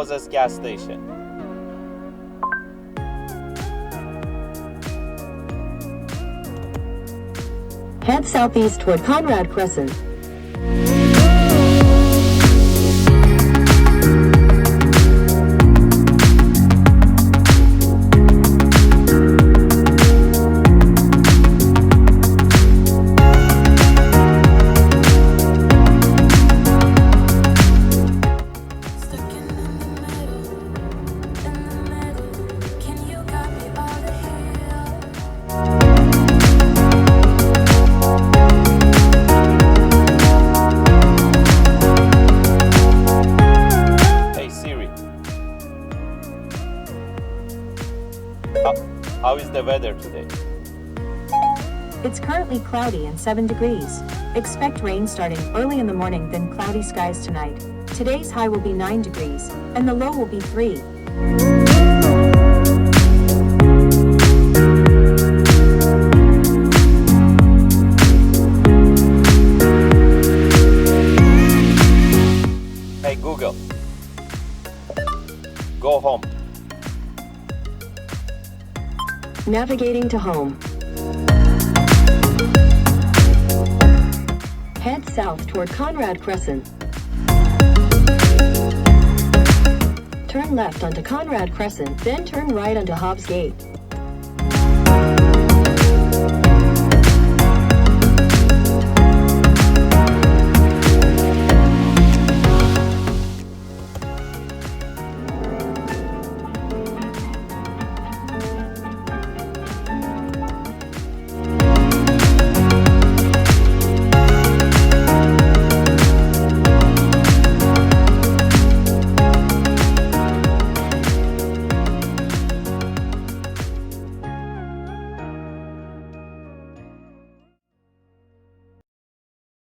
closest gas station? Head southeast toward Conrad Crescent. How is the weather today? It's currently cloudy and 7 degrees. Expect rain starting early in the morning, then cloudy skies tonight. Today's high will be 9 degrees, and the low will be 3. Hey Google, go home. Navigating to home. Head south toward Conrad Crescent. Turn left onto Conrad Crescent, then turn right onto Hobbs Gate.